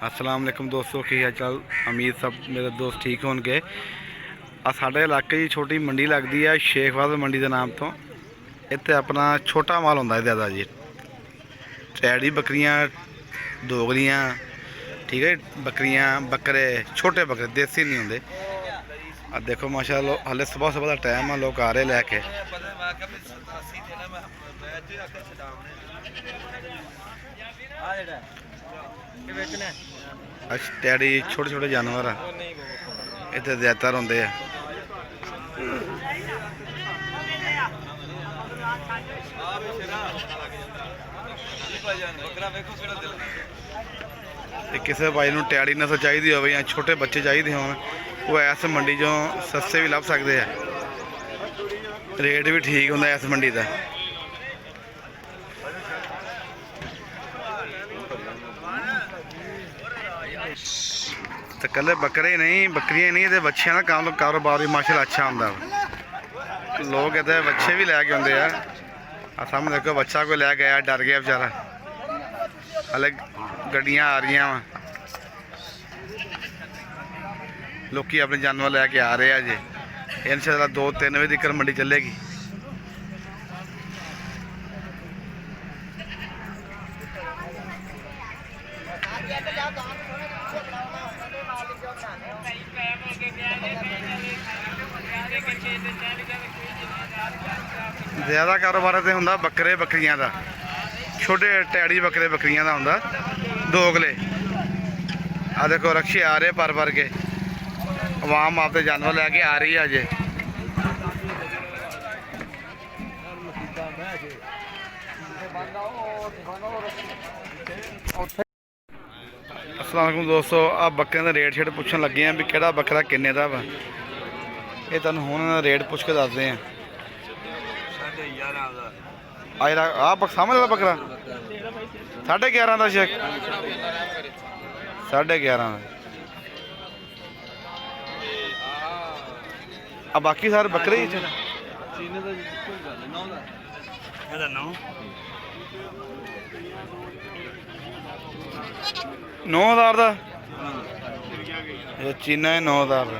अस्सलाम वालेकुम दोस्तों, की हाल चाल। उम्मीद सब मेरे दोस्त ठीक होंगे। साढ़े इलाके की छोटी मंडी लगती है शेखवाद मंडी के नाम तो। इतने अपना छोटा माल होंगे ज़्यादा जी, टैडी बकरियाँ, दोगलियाँ, ठीक है, बकरियाँ बकरे, छोटे बकरे देसी नहीं होंगे। अब देखो माशाल्लाह हाले सुबह सुबह का टाइम है, लोग आ रहे लैके। अच्छा टैडी छोटे छोटे जानवर है, इतने ज़्यादातर होंगे है। किसी भाई को टैडी नस्ल चाहिए हो या छोटे बच्चे चाहिए हो, वो इस मंडी चो सस्ते भी लभ सकते हैं। रेट भी ठीक होंगे इस मंडी का। तो कल बकरे ही नहीं, बकरियां नहीं, तो बच्चियां का कारोबार भी माशाल्लाह अच्छा होंगे। लोग इतने बच्चे भी लैके आते हैं। सामने देखो बच्चा कोई लैके आया, डर गया बेचारा। हले गड्डियां आ रही वा, लोग अपने जानवर लैके आ रहे हैं जी। इंशाल्लाह 2-3 बजे तक मंडी चलेगी। ज़्यादा कारोबार तो होंगे बकरे बकरियां का, छोटे टैडी बकरे बकरियां का होंगे। दोगले आ देखो रक्शे आ रहे पर भर के, आवाम आपके जानवर लैके आ रही है अजे। अस्सलाम वालेकुम दोस्तों, आ बकरे का रेट शेट पूछन लगे हैं भी केड़ा बकरा किन्ने दा वा। ये तुहानू हुण रेट पुछ के दसदे हैं। सामने वाला बकरा 11.5 का शेख, 11.5 का। बाकी सारे बकरे ही 9,000 का। चीना है 9,000 का।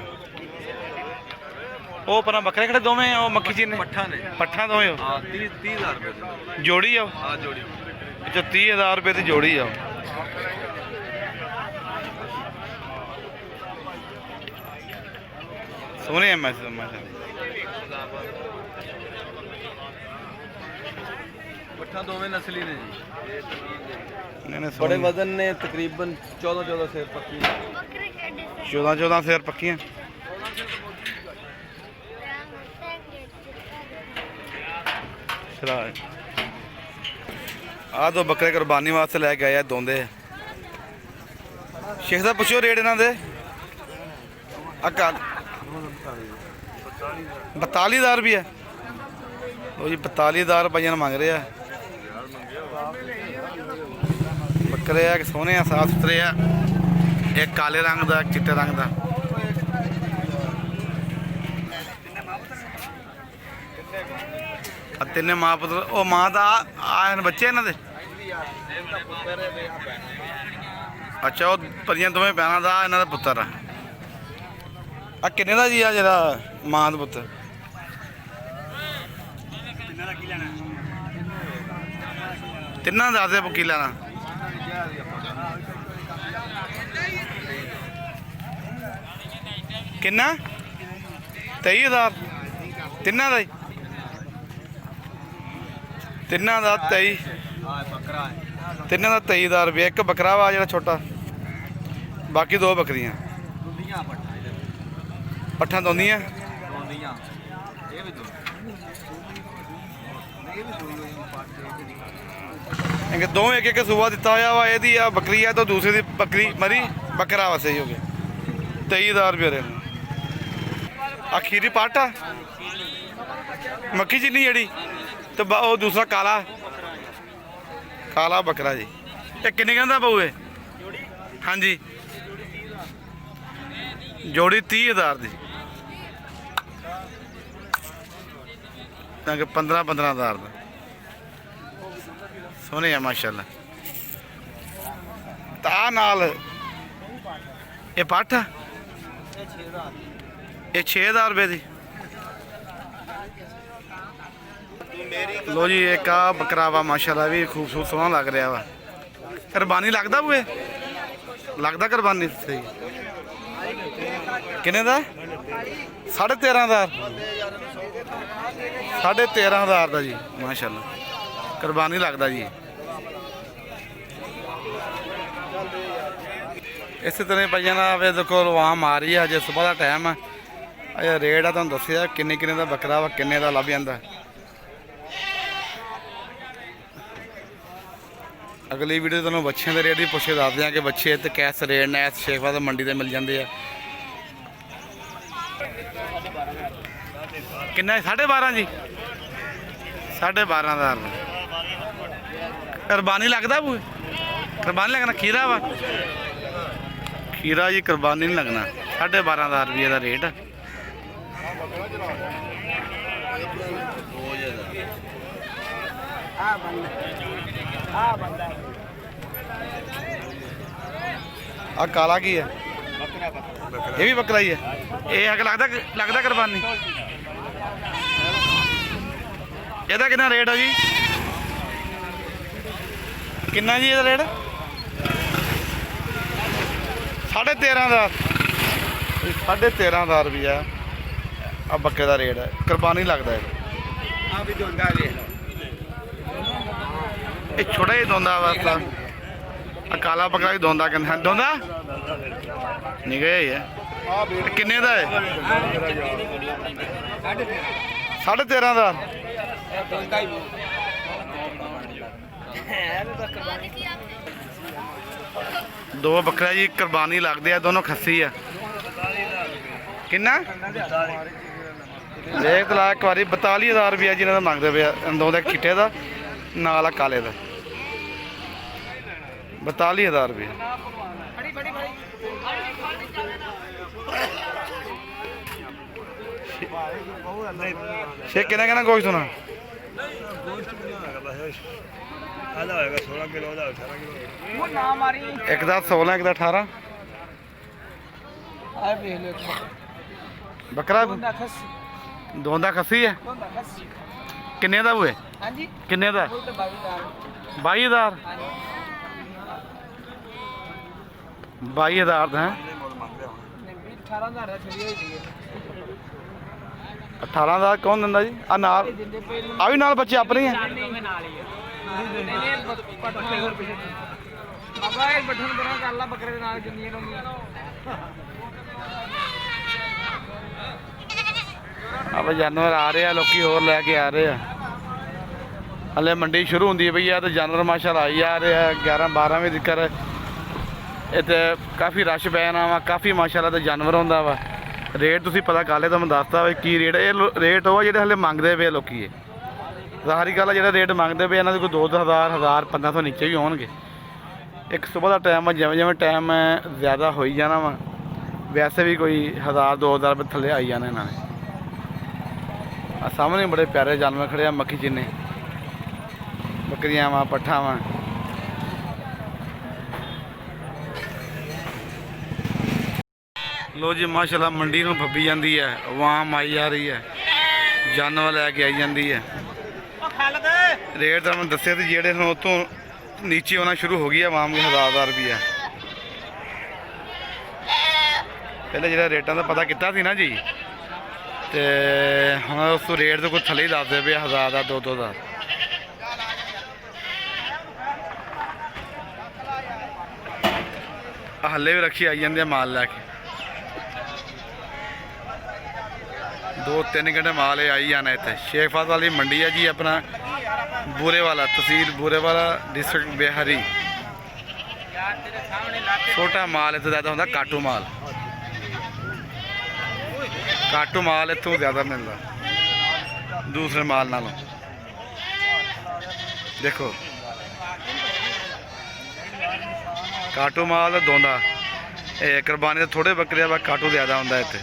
वो पर बकरे खड़े दोवें वो मक्खी चीने पट्ठा दोवें 30,000 रुपये जोड़ी आओ। अच्छा 30,000 रुपये की जोड़ी आओ। सोने हैं पट्ठा दोवें नस्ली ने जी, बड़े वजन ने तकरीबन 14 सेर पक्की, 14 सेर पक्कियां। आ दो बकरे कुरबानी वास्ते लैके आए दोंदे। शेख साहब पुछो रेट इन्हों के। 42,000 रुपये वो जी, 42,000 रुपये मंग रहे हैं। बकरे है सोहने हैं, साफ सुथरे है। एक काले रंग का, एक चिट्टे रंग का। तिने मां पुत्र, वो मां का बच्चे इन्हों के। अच्छा वो परियां दोवें भैनों का इन्हों का पुत्र है। आ किन्ने का जी आ जरा मां का पुत्र? तिना दस की लेना। किन्ना 23,000 तिना का। तिना का 23, तिना का 23,000 रुपये। एक बकरा वा जो छोटा, बाकी 2 बकरियां पट्ठा दोंदियां। दो एक सूबा दिता हुआ वा। यदी आ बकरी है तो दूसरे की बकरी मरी, बकरा वा सही हो गया। 23,000 रुपये। आखिरी पाटा मक्खी चीनी जड़ी, तो वो दूसरा काला काला बकरा जी। ये किन्ने कहता बहु है? हाँ जी जोड़ी 30,000 की। 15,000 का। सोने है माशाल्लाह। ता नाल ਇਹ ਪੱਠ ਆ? ਇਹ 6000 ਰੁਪਏ ਦੀ। ਲੋ ਜੀ ਇੱਕ ਆ ਬੱਕਰਾ ਵਾ ਮਾਸ਼ਾਅੱਲਾ ਵੀ ਖੂਬਸੂਰਤ ਸੋਹਣਾ ਲੱਗ ਰਿਹਾ ਵਾ। ਕੁਰਬਾਨੀ ਲੱਗਦਾ ਬੂਏ? ਲੱਗਦਾ ਕੁਰਬਾਨੀ ਸਹੀ। ਕਿੰਨੇ ਦਾ? 13.5 13.5 ਦਾ ਜੀ ਮਾਸ਼ਾਅੱਲਾ ਕੁਰਬਾਨੀ ਲੱਗਦਾ ਜੀ। ਇਸੇ ਤਰ੍ਹਾਂ ਭਾਈਆਂ ਦਾ ਵੇ ਦੇਖੋ ਰਵਾਮ ਆ ਰਹੀ ਹੈ। ਅਜੇ ਸਵੇਰ ਦਾ ਟਾਈਮ ਹੈ। ਅਜੇ ਰੇਟ ਆ ਤੁਹਾਨੂੰ ਦੱਸਿਆ ਕਿੰਨੇ ਦਾ ਬੱਕਰਾ ਵਾ, ਕਿੰਨੇ ਦਾ ਲੱਭ ਜਾਂਦਾ। ਅਗਲੀ ਵੀਡੀਓ ਤੁਹਾਨੂੰ ਬੱਚਿਆਂ ਦੇ ਰੇਟ ਵੀ ਪੁੱਛ ਕੇ ਦੱਸਦੇ ਹਾਂ ਕਿ ਬੱਚੇ ਤੇ ਕਿਸ ਰੇਟ ਨੇ ਇਸ ਸ਼ੇਖਵਾਦ ਮੰਡੀ ਤੇ ਮਿਲ ਜਾਂਦੇ ਆ। ਕਿੰਨਾ? 12.5 ਜੀ। 12.5 ਕੁਰਬਾਨੀ ਲੱਗਦਾ ਬੂ? ਕੁਰਬਾਨੀ ਲੱਗਣਾ ਖੀਰਾ ਵਾ? ਖੀਰਾ ਜੀ ਕੁਰਬਾਨੀ ਨਹੀਂ ਲੱਗਣਾ। 12.5 ਰੁਪਏ ਦਾ ਰੇਟ। ਆ ਕਾਲਾ ਕੀ ਹੈ? ਇਹ ਵੀ ਬੱਕਰਾ ਹੀ ਹੈ। ਇਹ ਅੱਗ ਲੱਗਦਾ ਕੁਰਬਾਨੀ। ਇਹਦਾ ਕਿੰਨਾ ਰੇਟ ਆ ਜੀ? ਕਿੰਨਾ ਜੀ ਇਹਦਾ ਰੇਟ? 13.5 13.5 ਰੁਪਇਆ ਆ ਬੱਕਰੇ ਦਾ ਰੇਟ ਹੈ। ਕੁਰਬਾਨੀ ਲੱਗਦਾ ਹੈ। ਇਹ ਛੋਟਾ ਹੀ ਦੋਂਦਾ ਵਾਸਤਾ। ਆ ਕਾਲਾ ਬੱਕਰਾ ਹੀ ਦੋਂਦਾ ਕਹਿੰਦਾ। ਦੋਂਦਾ ਨਿਗਾਹ ਹੀ ਹੈ। ਕਿੰਨੇ ਦਾ ਹੈ? 13.5 ਦੋ ਬੱਕਰਾ ਜੀ ਕੁਰਬਾਨੀ ਲੱਗਦੇ ਆ। ਦੋਨੋਂ ਖੱਸੀ ਆ। ਕਿੰਨਾ ਦੇਖ ਲਾ ਇੱਕ ਵਾਰੀ? 42,000 ਰੁਪਇਆ ਜਿਹਨਾਂ ਦਾ ਮੰਗਦੇ ਪਏ ਆ। ਦੋ ਦਾ ਚਿੱਟੇ ਦਾ ਨਾਲ ਆ ਕਾਲੇ ਦਾ। 42,000 ਰੁਪਏ। ਸ਼ੇਖ ਕਿੰਨਾ ਗੋਸ਼ਤ ਹੋਣਾ? ਇੱਕ ਦਾ 16 ਇੱਕ ਦਾ 18। ਬੱਕਰਾ ਦੋਂਦਾ ਖੱਸੀ ਹੈ। ਕਿੰਨੇ ਦਾ ਹੋਏ? ਕਿੰਨੇ ਦਾ? 22,000 22,000 ਦਾ ਹੈ। 18,000 ਕੌਣ ਦਿੰਦਾ ਜੀ? ਆ ਨਾਲ ਆ ਵੀ ਨਾਲ ਬੱਚੇ ਆਪਣੇ ਆ। ਆਪਾਂ ਜਾਨਵਰ ਆ ਰਹੇ ਆ, ਲੋਕੀ ਹੋਰ ਲੈ ਕੇ ਆ ਰਹੇ ਆ। ਹਲੇ ਮੰਡੀ ਸ਼ੁਰੂ ਹੁੰਦੀ ਪਈ ਆ ਤੇ ਜਾਨਵਰ ਮਾਸ਼ਾਅੱਲਾ ਆਈ ਆ ਰਹੇ ਆ। 11-12 ਵਜੇ ਤੱਕ ਇੱਥੇ ਕਾਫੀ ਰਸ਼ ਪੈ ਜਾਣਾ ਵਾ। ਕਾਫੀ ਮਾਸ਼ਾਅੱਲਾ ਤੇ ਜਾਨਵਰ ਹੁੰਦਾ ਵਾ। ਰੇਟ ਤੁਸੀਂ ਪਤਾ ਕਰ ਲਿਆ, ਤੁਹਾਨੂੰ ਦੱਸਤਾ ਵੀ ਕੀ ਰੇਟ। ਇਹ ਰੇਟ ਉਹ ਆ ਜਿਹੜੇ ਹਲੇ ਮੰਗਦੇ ਪਏ ਲੋਕੀ। ਇਹ ਜ਼ਾਹਰੀ ਗੱਲ ਆ, ਜਿਹੜਾ ਰੇਟ ਮੰਗਦੇ ਪਏ ਇਹਨਾਂ ਦੇ ਕੋਈ 2,000 1,500 ਨੀਚੇ ਵੀ ਹੋਣਗੇ। ਇੱਕ ਸਵੇਰ ਦਾ ਟਾਈਮ ਆ, ਜਿਵੇਂ ਜਿਵੇਂ ਟਾਈਮ ਜ਼ਿਆਦਾ ਹੋਈ ਜਾਣਾ ਵਾ ਵੈਸੇ ਵੀ ਕੋਈ 1,000 2,000 ਰੁਪਏ ਥੱਲੇ ਆਈ ਜਾਣਾ ਇਹਨਾਂ ਨੇ। ਆ ਸਾਹਮਣੇ ਬੜੇ ਪਿਆਰੇ ਜਾਨਵਰ ਖੜੇ ਆ। ਮੱਖੀ ਚਿੰਨੇ ਬੱਕਰੀਆਂ ਵਾ, ਪੱਠਾ ਵਾ। ਲੋ ਜੀ ਮਾਸ਼ਾਅੱਲਾ ਮੰਡੀ ਨੂੰ ਫੱਬੀ ਜਾਂਦੀ ਹੈ। ਆਵਾਮ ਆਈ ਜਾ ਰਹੀ ਹੈ, ਜਾਨਵਰ ਲੈ ਕੇ ਆਈ ਜਾਂਦੀ ਹੈ। ਰੇਟ ਤਾਂ ਮੈਂ ਦੱਸਿਆ ਤੇ ਜਿਹੜੇ ਹੁਣ ਉੱਥੋਂ ਨੀਚੇ ਆਉਣਾ ਸ਼ੁਰੂ ਹੋ ਗਈ ਹੈ ਆਵਾਮ ਦੇ 1,000 ਰੁਪਈਆ। ਪਹਿਲੇ ਜਿਹੜਾ ਰੇਟਾਂ ਦਾ ਪਤਾ ਕੀਤਾ ਸੀ ਨਾ ਜੀ, ਤੇ ਹੁਣ ਉਸ ਰੇਟ ਤੋਂ ਕੋਈ ਥੱਲੇ ਹੀ ਦੱਸਦੇ ਪਏ 1,000 ਦਾ 2-2 ਦਾ। ਹੱਲੇ ਵੀ ਰੱਖੀ ਆਈ ਜਾਂਦੇ ਆ ਮਾਲ ਲੈ ਕੇ। 2-3 ਘੰਟੇ ਮਾਲ ਇਹ ਆਈ ਜਾਣਾ। ਇੱਥੇ ਸ਼ੇਖਵਾਦ ਵਾਲੀ ਮੰਡੀ ਹੈ ਜੀ, ਆਪਣਾ ਬੂਰੇਵਾਲਾ, ਤਹਿਸੀਲ ਬੂਰੇਵਾਲਾ, ਡਿਸਟ੍ਰਿਕਟ ਬਿਹਾਰੀ। ਛੋਟਾ ਮਾਲ ਇੱਥੇ ਜ਼ਿਆਦਾ ਹੁੰਦਾ, ਕਾਟੂ ਮਾਲ। ਕਾਟੂ ਮਾਲ ਇੱਥੋਂ ਜ਼ਿਆਦਾ ਮਿਲਦਾ ਦੂਸਰੇ ਮਾਲ ਨਾਲੋਂ। ਦੇਖੋ ਕਾਟੂ ਮਾਲ ਦੋਂਦਾ। ਇਹ ਕੁਰਬਾਨੀ ਦੇ ਥੋੜੇ ਬੱਕਰੇ ਵਾ, ਕਾਟੂ ਜ਼ਿਆਦਾ ਹੁੰਦਾ ਇੱਥੇ।